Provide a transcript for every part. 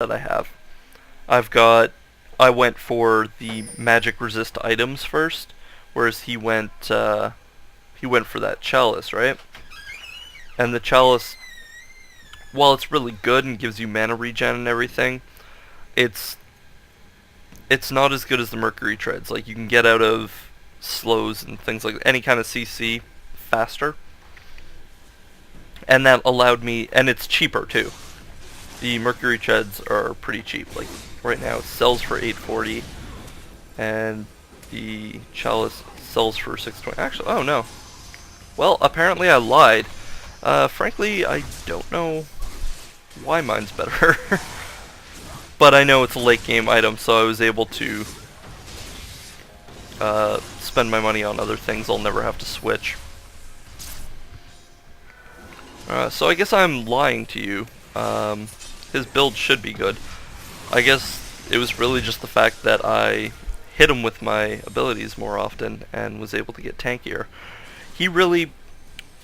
that I have. I went for the magic resist items first, whereas he went for that chalice, right? And the chalice, while it's really good and gives you mana regen and everything, it's it's not as good as the Mercury Treads. Like, you can get out of slows and things like any kind of CC faster. And that allowed me, and it's cheaper too. The Mercury Treads are pretty cheap. Like, right now it sells for 840, and the Chalice sells for 620. Actually, oh no. Well, apparently I lied. Frankly, I don't know why mine's better. But I know it's a late game item, so I was able to spend my money on other things I'll never have to switch. So I guess I'm lying to you. His build should be good. I guess it was really just the fact that I hit him with my abilities more often and was able to get tankier. He really,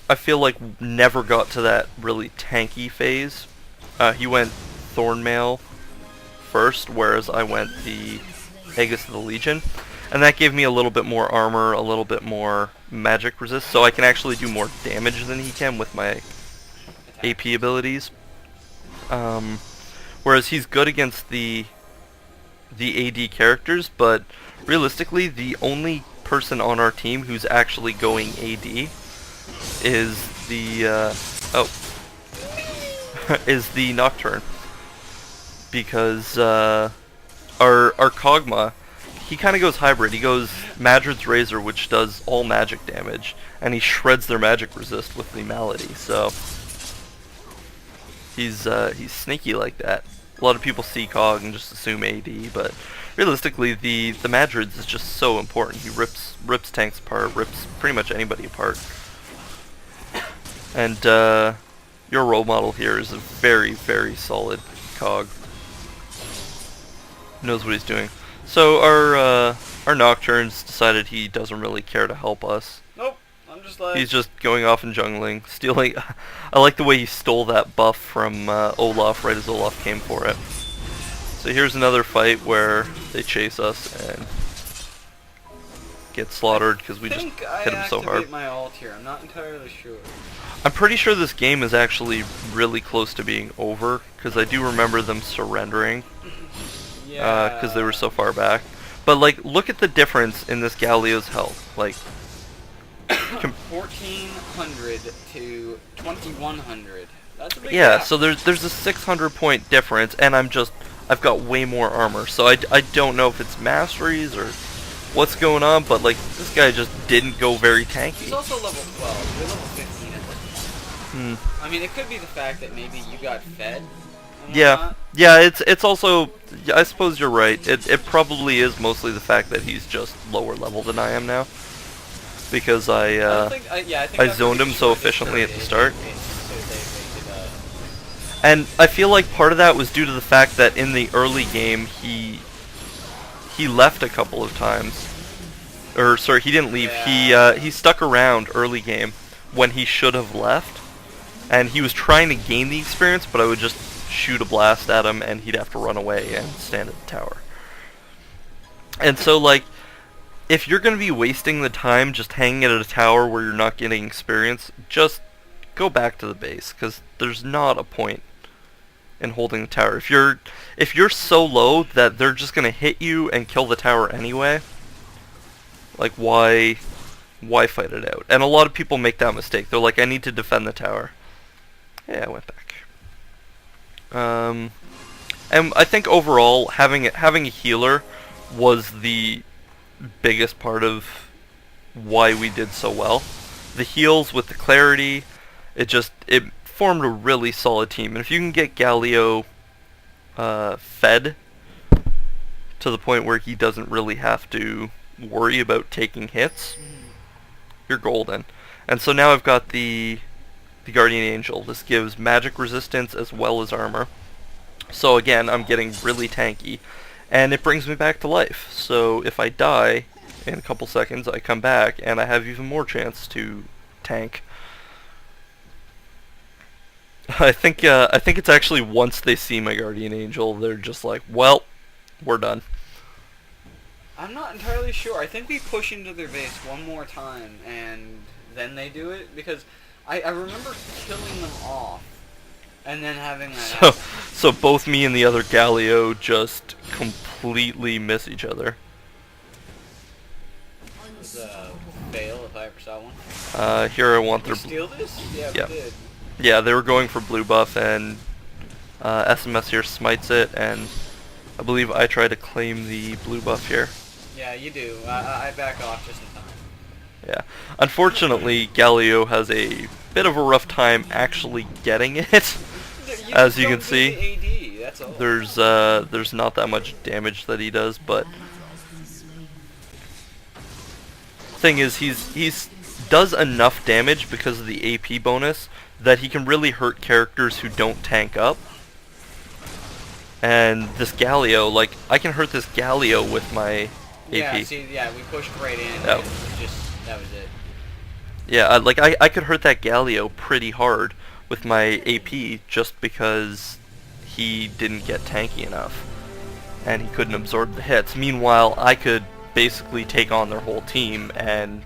I feel like, never got to that really tanky phase. He went Thornmail first, whereas I went the Aegis of the Legion. And that gave me a little bit more armor, a little bit more magic resist, so I can actually do more damage than he can with my AP abilities. Whereas he's good against the AD characters, but realistically, the only person on our team who's actually going AD is the is the Nocturne, because our Kog'Maw, he kind of goes hybrid. He goes Madred's Razor, which does all magic damage, and he shreds their magic resist with the Malady. So he's sneaky like that. A lot of people see Cog and just assume AD, but realistically, the Madred's is just so important. He rips tanks apart, rips pretty much anybody apart. And your role model here is a very, very solid Cog. Knows what he's doing. So our Nocturne's decided he doesn't really care to help us. Nope, I'm just like... He's just going off and jungling, stealing... I like the way he stole that buff from Olaf right as Olaf came for it. So here's another fight where they chase us and get slaughtered because we just hit him so hard. I activate my ult here. I'm not entirely sure. I'm pretty sure this game is actually really close to being over, because I do remember them surrendering. Yeah. Because they were so far back. But like, look at the difference in this Galio's health. Like, 1400 to 2100. That's a big yeah. gap. So there's a 600 point difference, and I've got way more armor. So I don't know if it's masteries or what's going on, but like, this guy just didn't go very tanky. He's also level 12. You're level 15 at this point. I mean, it could be the fact that maybe you got fed. Yeah, yeah. It's also, I suppose you're right. It probably is mostly the fact that he's just lower level than I am now, because I zoned him so efficiently at the start. And I feel like part of that was due to the fact that in the early game he left a couple of times. Or sorry, he didn't leave. He stuck around early game when he should have left, and he was trying to gain the experience, but I would just shoot a blast at him and he'd have to run away and stand at the tower. And so, like, if you're going to be wasting the time just hanging at a tower where you're not getting experience, just go back to the base, because there's not a point in holding the tower. If you're so low that they're just going to hit you and kill the tower anyway, like, why fight it out? And a lot of people make that mistake. They're like, I need to defend the tower. Yeah, I went back. And I think overall, having a healer was the biggest part of why we did so well. The heals with the clarity, it formed a really solid team. And if you can get Galio fed to the point where he doesn't really have to worry about taking hits, you're golden. And so now I've got the Guardian Angel. This gives magic resistance as well as armor. So again, I'm getting really tanky, and it brings me back to life. So if I die in a couple seconds, I come back, and I have even more chance to tank. I think it's actually once they see my guardian angel, they're just like, well, we're done. I'm not entirely sure. I think we push into their base one more time, and then they do it, because I remember killing them off, and then having that So, happen. so both me and the other Galio just completely miss each other. It was a fail if I ever saw one. Here I want Did we their... steal this? Yeah, Yeah. we did. Yeah, they were going for blue buff, and SMS here smites it, and I believe I try to claim the blue buff here. Yeah, you do. I back off just in time. Yeah. Unfortunately, Galio has a bit of a rough time actually getting it. As you can see, AD, that's all. there's not that much damage that he does, but thing is he's does enough damage because of the AP bonus that he can really hurt characters who don't tank up. And this Galio, like, I can hurt this Galio with my AP. Yeah, see, yeah, we pushed right in, Oh. and it was just, that was it. Yeah, like I could hurt that Galio pretty hard with my AP just because he didn't get tanky enough and he couldn't absorb the hits. Meanwhile, I could basically take on their whole team and,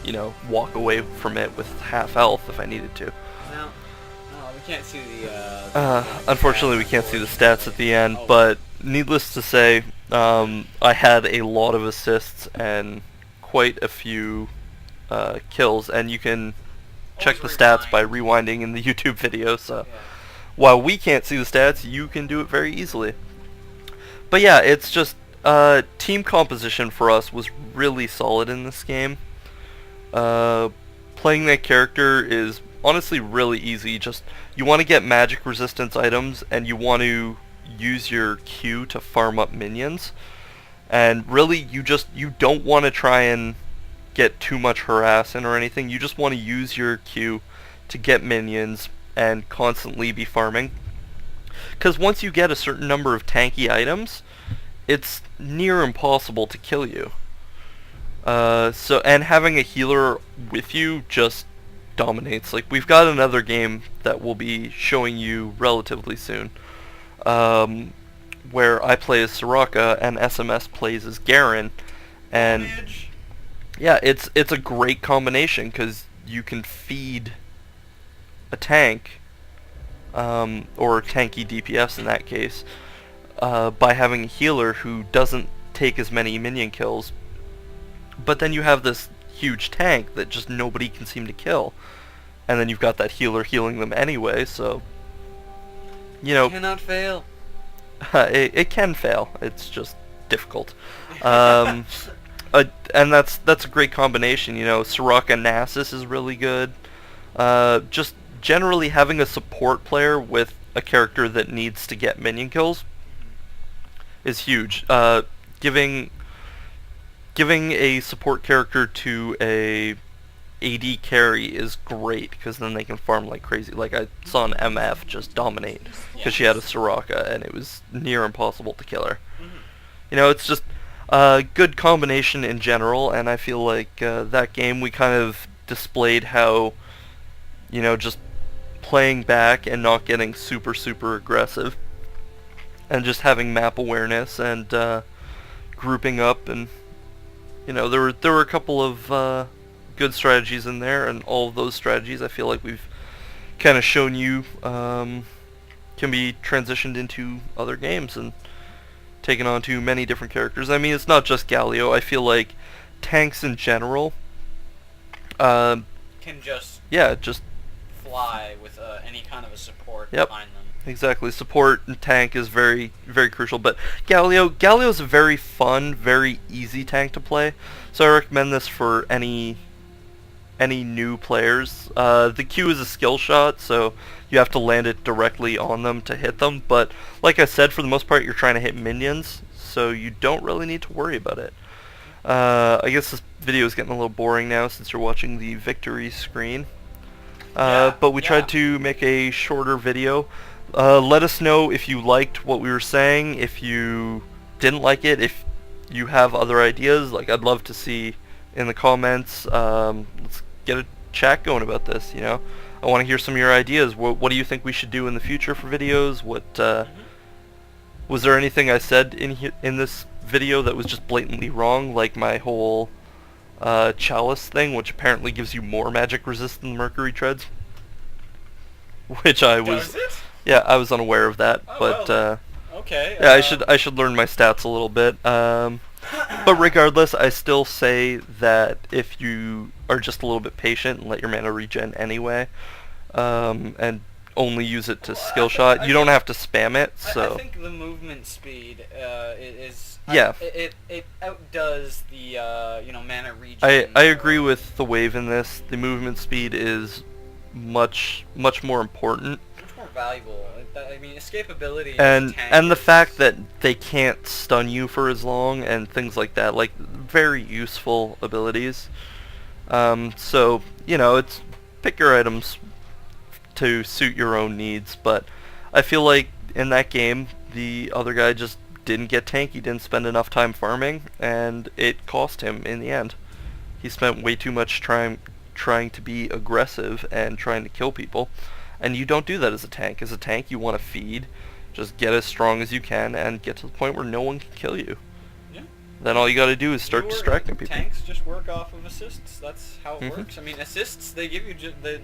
you know, walk away from it with half health if I needed to. No, we can't see the, Unfortunately, we can't see the stats at the end, Oh. but needless to say, I had a lot of assists and quite a few kills, and you can check the Always stats by rewind. rewinding in the YouTube video, so Yeah. while we can't see the stats, you can do it very easily. But yeah, it's just, team composition for us was really solid in this game. Playing that character is honestly really easy. Just, you want to get magic resistance items, and you want to use your Q to farm up minions. And really, you don't want to try and get too much harassing or anything. You just want to use your Q to get minions and constantly be farming. Because once you get a certain number of tanky items, it's near impossible to kill you. And having a healer with you just dominates. Like, we've got another game that we'll be showing you relatively soon, where I play as Soraka and SMS plays as Garen, and yeah, it's a great combination because you can feed a tank, or tanky DPS in that case, by having a healer who doesn't take as many minion kills, but then you have this huge tank that just nobody can seem to kill, and then you've got that healer healing them anyway, so, you know, Cannot fail. it can fail, it's just difficult. And that's a great combination, you know. Soraka Nasus is really good. Just generally having a support player with a character that needs to get minion kills is huge. Giving a support character to a AD carry is great because then they can farm like crazy. Like, I saw an MF just dominate because she had a Soraka and it was near impossible to kill her. You know, it's just a good combination in general, and I feel like that game we kind of displayed how, you know, just playing back and not getting super aggressive and just having map awareness and grouping up, and you know, there were a couple of good strategies in there, and all of those strategies I feel like we've kind of shown you can be transitioned into other games and taken on to many different characters. I mean, it's not just Galio. I feel like tanks in general Can just just fly with any kind of a support Yep. behind them. exactly. Support and tank is very crucial, but Galio's a very fun, very easy tank to play. So I recommend this for any new players. The Q is a skill shot, so you have to land it directly on them to hit them, but like I said, for the most part you're trying to hit minions, so you don't really need to worry about it. I guess this video is getting a little boring now since you're watching the victory screen. But we tried to make a shorter video. Let us know if you liked what we were saying, if you didn't like it, if you have other ideas. Like, I'd love to see in the comments. Let's get a chat going about this, you know. I want to hear some of your ideas. What do you think we should do in the future for videos? Was there anything I said in this video that was just blatantly wrong, like my whole chalice thing, which apparently gives you more magic resist than Mercury Treads? Which I was... Does it? Yeah, I was unaware of that, Oh, but well, okay. yeah, I should learn my stats a little bit. But regardless, I still say that if you are just a little bit patient and let your mana regen anyway, and only use it to skill shot, you don't have to spam it. So I think the movement speed is yeah. It outdoes the mana regen. I agree with the wave in this. The movement speed is much more important. Much more valuable. I mean, escapability and the fact that they can't stun you for as long and things like that, like very useful abilities. So it's pick your items to suit your own needs, but I feel like in that game the other guy just didn't get tanky, didn't spend enough time farming, and it cost him in the end. He spent way too much trying to be aggressive and trying to kill people, and you don't do that as a tank. As a tank, you want to feed, just get as strong as you can, and get to the point where no one can kill you. Yeah. Then all you got to do is start distracting people. Tanks just work off of assists. That's how it works. I mean, assists, they give you a that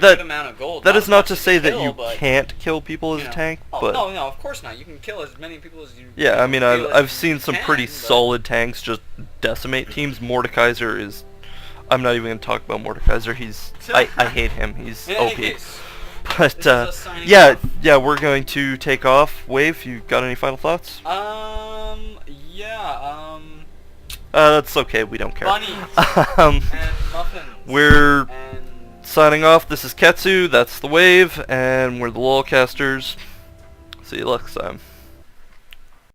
good amount of gold. That is not to say that kill, you can't kill people as a tank, but no, of course not. You can kill as many people as you. Yeah, I mean, feel I've as seen you some can, pretty but- solid tanks just decimate teams. Mordekaiser is... I'm not even going to talk about Mordekaiser. I hate him. He's In OP. any case, But, this is us signing yeah, off. yeah, we're going to take off. Wave, you got any final thoughts? Yeah, That's okay, we don't care. bunnies Um, and muffins. we're and signing off. This is Ketsue, that's the Wave, and we're the LoLCasters. See you next time.